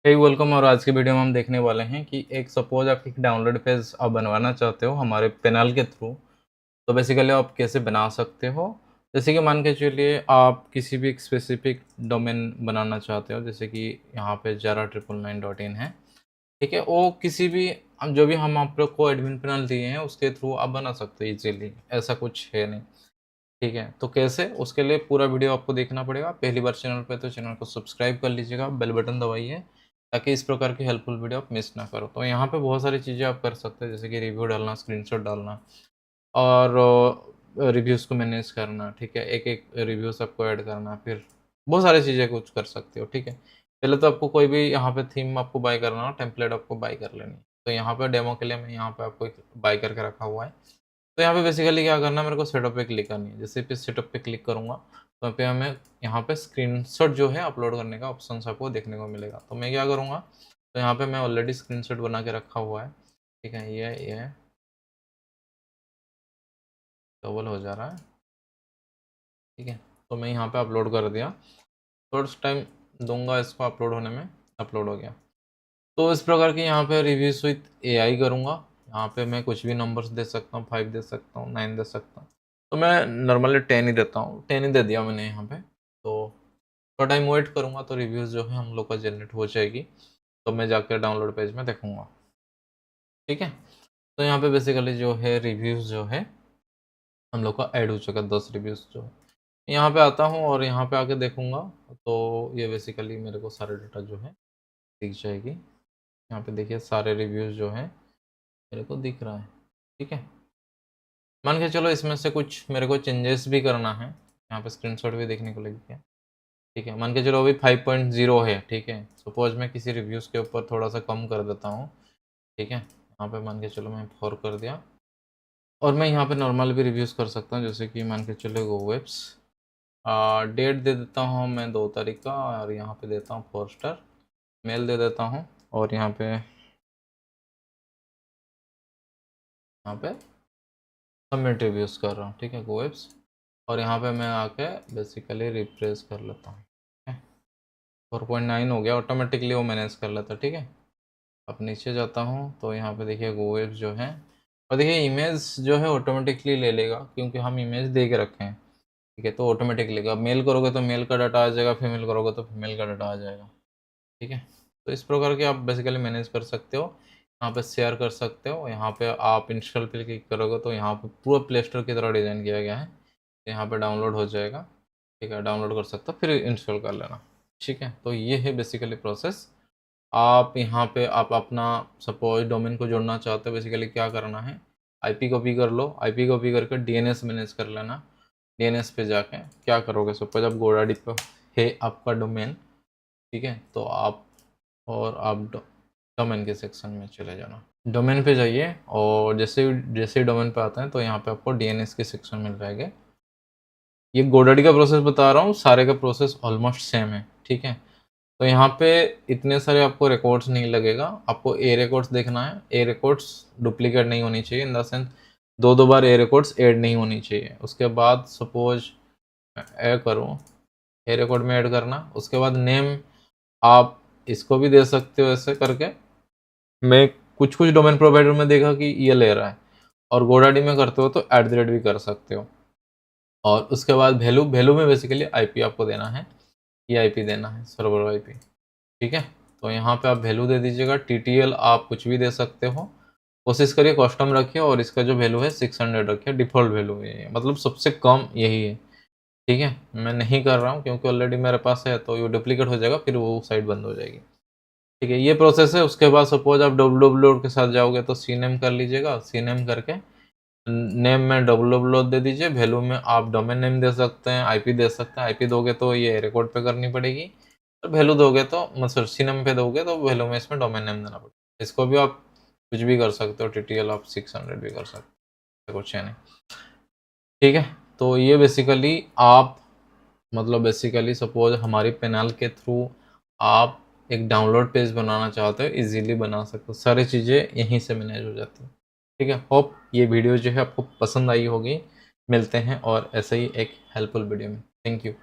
हे welcome. और आज की वीडियो में हम देखने वाले हैं कि एक सपोज आप एक डाउनलोड पेज आप बनवाना चाहते हो हमारे पेनल के थ्रू। तो बेसिकली आप कैसे बना सकते हो। जैसे कि मान के चलिए आप किसी भी एक स्पेसिफिक डोमेन बनाना चाहते हो, जैसे कि यहाँ पे jara999.in है, ठीक है। वो किसी भी जो भी हम आप लोग को एडमिन पैनल दिए हैं उसके थ्रू आप बना सकते हो इजीली, ऐसा कुछ है नहीं, ठीक है। तो कैसे, उसके लिए पूरा वीडियो आपको देखना पड़ेगा। पहली बार चैनल पे तो चैनल को सब्सक्राइब कर लीजिएगा, बेल बटन दबाइए ताकि इस प्रकार की हेल्पफुल वीडियो आप मिस ना करो। तो यहाँ पे बहुत सारी चीज़ें आप कर सकते हैं, जैसे कि रिव्यू डालना, स्क्रीनशॉट डालना और रिव्यूज़ को मैनेज करना, ठीक है। एक एक रिव्यूज़ आपको ऐड करना, फिर बहुत सारी चीज़ें कुछ कर सकते हो, ठीक है। पहले तो आपको कोई भी यहाँ पे थीम आपको बाय करना हो, टेम्पलेट आपको बाय कर लेनी है। तो यहाँ पे डेमो के लिए मैं यहाँ पे आपको एक बाय करके रखा हुआ है। तो यहाँ पे बेसिकली क्या करना है, मेरे को सेटअप पे क्लिक करनी है। जैसे पे सेटअप पे क्लिक करूँगा तो यहाँ पे हमें यहाँ पे स्क्रीनशॉट जो है अपलोड करने का ऑप्शन आपको देखने को मिलेगा। तो मैं क्या करूँगा, तो यहाँ पे मैं ऑलरेडी स्क्रीनशॉट बना के रखा हुआ है, ठीक है। ये डबल हो जा रहा है, ठीक है। तो मैं यहाँ पे अपलोड कर दिया, थोड़ा सा टाइम दूंगा इसको अपलोड होने में। अपलोड हो गया। तो इस प्रकार की यहाँ पे रिव्यूज विथ एआई करूँगा। यहाँ पे मैं कुछ भी नंबर्स दे सकता हूँ, 5 दे सकता हूँ, 9 दे सकता हूँ। तो मैं नॉर्मली 10 ही देता हूँ, 10 ही दे दिया मैंने यहाँ पे। तो थोड़ा टाइम वेट करूँगा तो रिव्यूज़ जो है हम लोग का जनरेट हो जाएगी। तो मैं जाकर डाउनलोड पेज में देखूँगा, ठीक है। तो यहाँ पे बेसिकली जो है रिव्यूज़ जो है हम लोग का ऐड हो चुका है, 10 रिव्यूज़ जो है। यहाँ पे आता हूँ और यहाँ पे आके देखूँगा तो ये बेसिकली मेरे को सारे डाटा जो है दिख जाएगी। यहाँ पे देखिए सारे रिव्यूज़ जो है मेरे को दिख रहा है, ठीक है। मान के चलो इसमें से कुछ मेरे को चेंजेस भी करना है, यहाँ पे स्क्रीनशॉट भी देखने को लग गया, ठीक है। मान के चलो अभी 5.0 है, ठीक है। सपोज मैं किसी रिव्यूज़ के ऊपर थोड़ा सा कम कर देता हूँ, ठीक है। यहाँ पे मान के चलो मैं 4 कर दिया और मैं यहाँ पे नॉर्मल भी रिव्यूज़ कर सकता हूँ, जैसे कि मान के चलो गो वेब्स। डेट दे देता हूँ मैं 2 तारीख का और यहाँ पे देता हूँ 4 स्टार। मेल दे देता हूँ और यहाँ पे सबमिट रिव्यूज़ कर रहा हूँ, ठीक है, गो वेब्स। और यहाँ पे मैं आके बेसिकली रिफ्रेश कर लेता हूँ, ठीक है। 4.9 हो गया, ऑटोमेटिकली वो मैनेज कर लेता है, ठीक है। अब नीचे जाता हूँ तो यहाँ पे देखिए गो वेब्स जो है, और देखिए इमेज जो है ऑटोमेटिकली ले लेगा क्योंकि हम इमेज दे के रखे हैं, ठीक है। तो ऑटोमेटिक लेगा। मेल करोगे तो मेल का डाटा आ जाएगा, फीमेल करोगे तो फीमेल का डाटा आ जाएगा, ठीक है। तो इस प्रकार के आप बेसिकली मैनेज कर सकते हो। यहाँ पे शेयर कर सकते हो। यहाँ पे आप इंस्टॉल पे क्लिक करोगे तो यहाँ पे पूरा प्ले स्टोर की तरह डिज़ाइन किया गया है। यहाँ पे डाउनलोड हो जाएगा, ठीक है। डाउनलोड कर सकते हो, फिर इंस्टॉल कर लेना, ठीक है। तो ये है बेसिकली प्रोसेस। आप यहाँ पे आप अपना सपोज डोमेन को जोड़ना चाहते हो, बेसिकली क्या करना है, आईपी कॉपी कर लो। आईपी कॉपी करके डीएनएस मैनेज कर लेना। डीएनएस पे जाके क्या करोगे, सपोज आप गोडाडी पे है आपका डोमेन, ठीक है। तो आप डोमेन के सेक्शन में चले जाना। डोमेन पे जाइए और जैसे ही डोमेन पे आते हैं तो यहाँ पे आपको डीएनएस के सेक्शन मिल जाएंगे। ये गोडाडी का प्रोसेस बता रहा हूँ, सारे का प्रोसेस ऑलमोस्ट सेम है, ठीक है। तो यहाँ पे इतने सारे आपको रिकॉर्ड्स नहीं लगेगा। आपको ए रिकॉर्ड्स देखना है। ए रिकॉर्ड्स डुप्लीकेट नहीं होनी चाहिए, इन द सेंस दो बार ए रिकॉर्ड्स ऐड नहीं होनी चाहिए। उसके बाद सपोज ए करूँ, ए रिकॉर्ड में ऐड करना। उसके बाद नेम आप इसको भी दे सकते हो ऐसे करके। मैं कुछ कुछ डोमेन प्रोवाइडर में देखा कि ये ले रहा है, और गोडाडी में करते हो तो @ भी कर सकते हो। और उसके बाद वैल्यू वैल्यू में बेसिकली आईपी आपको देना है, ये आईपी देना है, सर्वर आईपी, ठीक है। तो यहाँ पे आप वैल्यू दे दीजिएगा। टीटीएल आप कुछ भी दे सकते हो, कोशिश करिए कस्टम रखिए। और इसका जो वैल्यू है 600 रखिए, डिफ़ॉल्ट वैल्यू है, मतलब सबसे कम यही है, ठीक है। मैं नहीं कर रहा हूँ क्योंकि ऑलरेडी मेरे पास है, तो ये डुप्लीकेट हो जाएगा, फिर वो साइट बंद हो जाएगी, ठीक है। ये प्रोसेस है। उसके बाद सपोज आप www के साथ जाओगे तो सी नेम कर लीजिएगा। सी नेम करके नेम में www दे दीजिए। वैल्यू में आप डोमेन नेम दे सकते हैं, आईपी दे सकते हैं। आईपी दोगे तो ये रिकॉर्ड पे करनी पड़ेगी, और वैल्यू दोगे तो मतलब सी नेम पे दोगे तो वैल्यू में इसमें डोमेन नेम देना पड़ेगा। इसको भी आप कुछ भी कर सकते हो, टीटीएल आप 600 भी कर सकते हो, कुछ है नहीं, ठीक है। तो ये बेसिकली आप मतलब बेसिकली सपोज हमारी पेनल के थ्रू आप एक डाउनलोड पेज बनाना चाहते हो, इजीली बना सकते हो। सारी चीज़ें यहीं से मैनेज हो जाती हैं, ठीक है। होप ये वीडियो जो है आपको पसंद आई होगी। मिलते हैं और ऐसे ही एक हेल्पफुल वीडियो में। Thank you.